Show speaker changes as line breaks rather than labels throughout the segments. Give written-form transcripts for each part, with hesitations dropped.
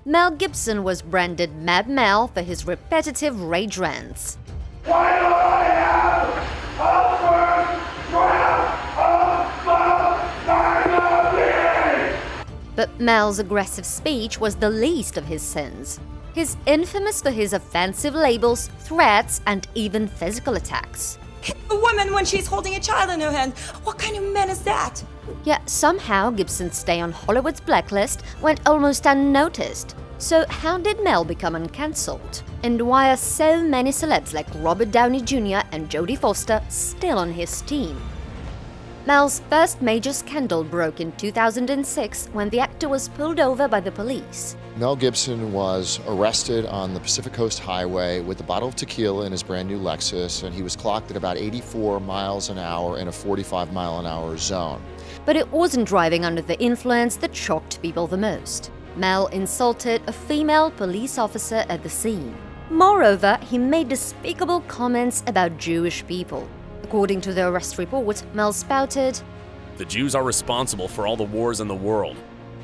Mel Gipson was branded Mad Mel for his repetitive rage rants.
Why do I have a first draft of my
But Mel's aggressive speech was the least of his sins. He's infamous for his offensive labels, threats, and even physical attacks.
Hit a woman when she's holding a child in her hand. What kind of man is that?
Yet somehow Gibson's stay on Hollywood's blacklist went almost unnoticed. So how did Mel become uncancelled? And why are so many celebs like Robert Downey Jr. and Jodie Foster still on his team? Mel's first major scandal broke in 2006 when the actor was pulled over by the police.
Mel Gibson was arrested on the Pacific Coast Highway with a bottle of tequila in his brand new Lexus, and he was clocked at about 84 miles an hour in a 45-mile-an-hour zone.
But it wasn't driving under the influence that shocked people the most. Mel insulted a female police officer at the scene. Moreover, he made despicable comments about Jewish people. According to the arrest report, Mel spouted,
"The Jews are responsible for all the wars in the world."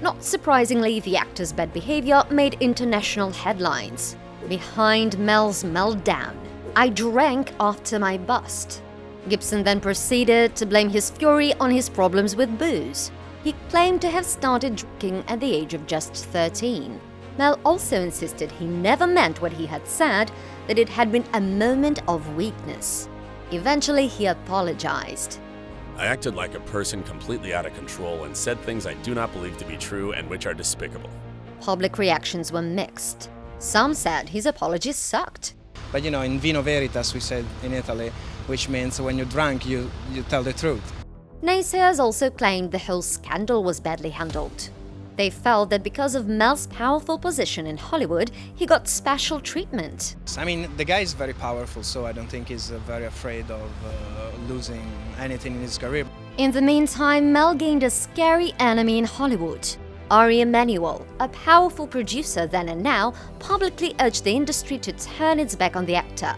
Not surprisingly, the actor's bad behavior made international headlines. Behind Mel's meltdown, "I drank after my bust." Gibson then proceeded to blame his fury on his problems with booze. He claimed to have started drinking at the age of just 13. Mel also insisted he never meant what he had said, that it had been a moment of weakness. Eventually, he apologized.
"I acted like a person completely out of control and said things I do not believe to be true and which are despicable."
Public reactions were mixed. Some said his apology sucked.
But in vino veritas, we said in Italy, which means when you're drunk, you tell the truth.
Naysayers also claimed the whole scandal was badly handled. They felt that because of Mel's powerful position in Hollywood, he got special treatment.
I mean, the guy is very powerful, so I don't think he's very afraid of losing anything in his career.
In the meantime, Mel gained a scary enemy in Hollywood. Ari Emanuel, a powerful producer then and now, publicly urged the industry to turn its back on the actor.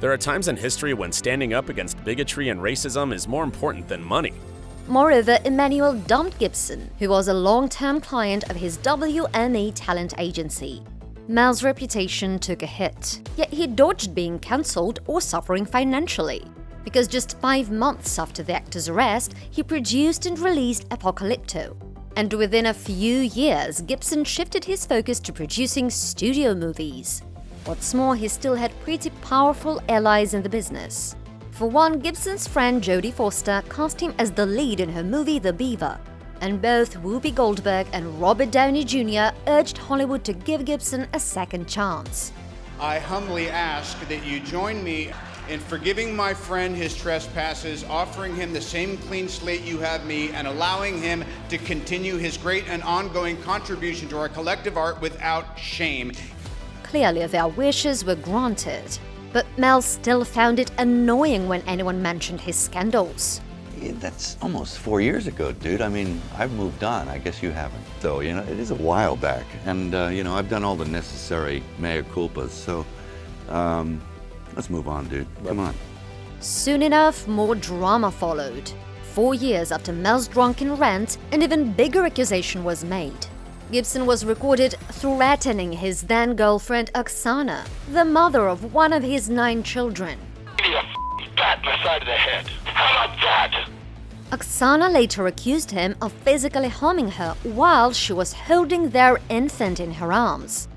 There are times in history when standing up against bigotry and racism is more important than money.
Moreover, Emanuel dumped Gibson, who was a long-term client of his WME talent agency. Mel's reputation took a hit, yet he dodged being cancelled or suffering financially. Because just 5 months after the actor's arrest, he produced and released Apocalypto. And within a few years, Gibson shifted his focus to producing studio movies. What's more, he still had pretty powerful allies in the business. For one, Gibson's friend Jodie Foster cast him as the lead in her movie The Beaver, and both Whoopi Goldberg and Robert Downey Jr. urged Hollywood to give Gibson a second chance.
I humbly ask that you join me in forgiving my friend his trespasses, offering him the same clean slate you have me, and allowing him to continue his great and ongoing contribution to our collective art without shame.
Clearly, their wishes were granted. But Mel still found it annoying when anyone mentioned his scandals.
That's almost 4 years ago, dude. I mean, I've moved on. I guess you haven't. Though, it is a while back. And, I've done all the necessary mea culpas. So, let's move on, dude. Come on.
Soon enough, more drama followed. 4 years after Mel's drunken rant, an even bigger accusation was made. Gibson was recorded threatening his then-girlfriend Oksana, the mother of one of his 9 children.
Give me a pat in the side of the head. How about that?
Oksana later accused him of physically harming her while she was holding their infant in her arms.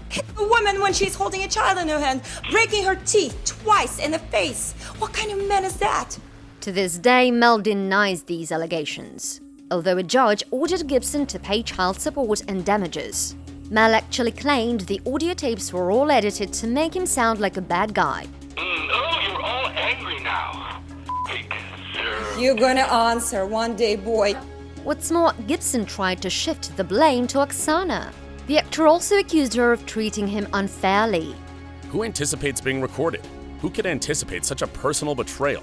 Hit a woman when she's holding a child in her hand, breaking her teeth twice in the face. What kind of man is that?
To this day, Mel denies these allegations, although a judge ordered Gibson to pay child support and damages. Mel actually claimed the audio tapes were all edited to make him sound like a bad guy.
Oh, you're all angry now.
You're gonna answer one day, boy.
What's more, Gibson tried to shift the blame to Oksana. The actor also accused her of treating him unfairly.
Who anticipates being recorded? Who could anticipate such a personal betrayal?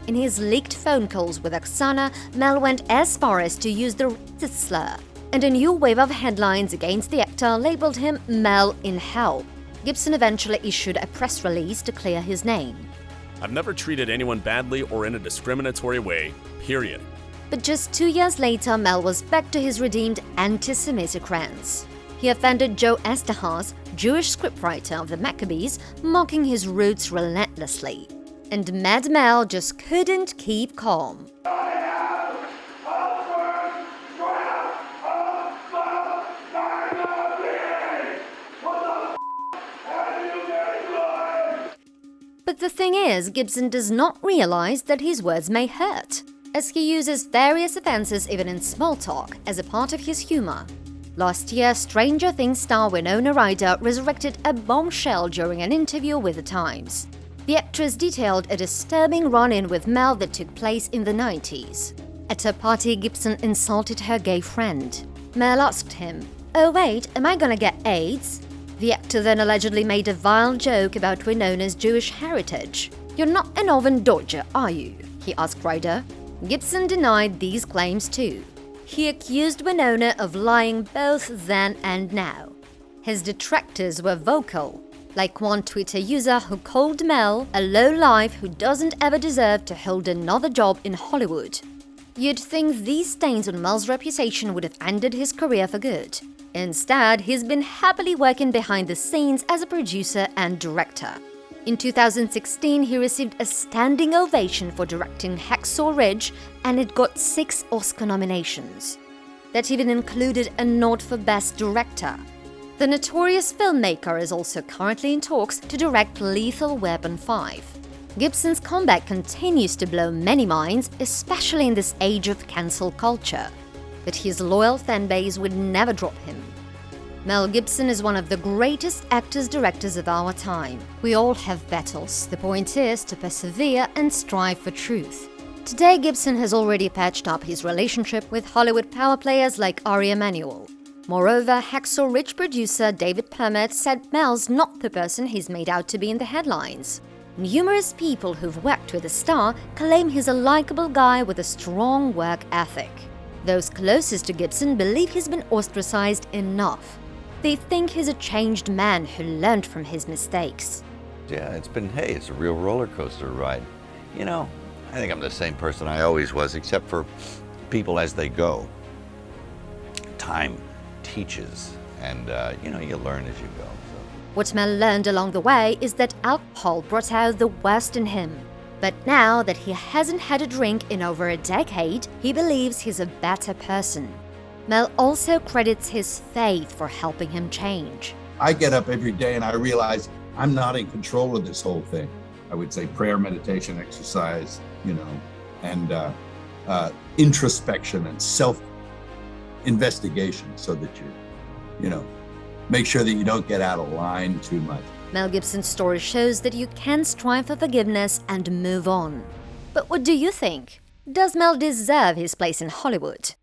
In his leaked phone calls with Oksana, Mel went as far as to use the racist slur, and a new wave of headlines against the actor labeled him Mel in Hell. Gibson eventually issued a press release to clear his name.
"I've never treated anyone badly or in a discriminatory way, period."
But just 2 years later, Mel was back to his redeemed anti-Semitic rants. He offended Joe Esterhazy, Jewish scriptwriter of the Maccabees, mocking his roots relentlessly. And Mad Mel just couldn't keep calm. But the thing is, Gipson does not realize that his words may hurt, as he uses various offenses even in small talk as a part of his humor. Last year, Stranger Things star Winona Ryder resurrected a bombshell during an interview with The Times. The actress detailed a disturbing run-in with Mel that took place in the 90s. At a party, Gipson insulted her gay friend. Mel asked him, "Oh wait, am I gonna get AIDS?" The actor then allegedly made a vile joke about Winona's Jewish heritage. "You're not an Oven Dodger, are you?" he asked Ryder. Gipson denied these claims too. He accused Winona of lying both then and now. His detractors were vocal, like one Twitter user who called Mel a lowlife who doesn't ever deserve to hold another job in Hollywood. You'd think these stains on Mel's reputation would have ended his career for good. Instead, he's been happily working behind the scenes as a producer and director. In 2016, he received a standing ovation for directing Hacksaw Ridge, and it got 6 Oscar nominations. That even included a nod for Best Director. The notorious filmmaker is also currently in talks to direct Lethal Weapon 5. Gipson's comeback continues to blow many minds, especially in this age of cancel culture. But his loyal fanbase would never drop him. Mel Gipson is one of the greatest actors-directors of our time. We all have battles. The point is to persevere and strive for truth. Today, Gipson has already patched up his relationship with Hollywood power players like Ari Emanuel. Moreover, Hacksaw Ridge producer David Permett said Mel's not the person he's made out to be in the headlines. Numerous people who've worked with the star claim he's a likable guy with a strong work ethic. Those closest to Gipson believe he's been ostracized enough. They think he's a changed man who learned from his mistakes.
Yeah, it's a real roller coaster ride. You know, I think I'm the same person I always was, except for people as they go. Time teaches, and you learn as you go. So.
What Mel learned along the way is that alcohol brought out the worst in him. But now that he hasn't had a drink in over a decade, he believes he's a better person. Mel also credits his faith for helping him change.
I get up every day and I realize I'm not in control of this whole thing. I would say prayer, meditation, exercise, and introspection and self-investigation so that you make sure that you don't get out of line too much.
Mel Gibson's story shows that you can strive for forgiveness and move on. But what do you think? Does Mel deserve his place in Hollywood?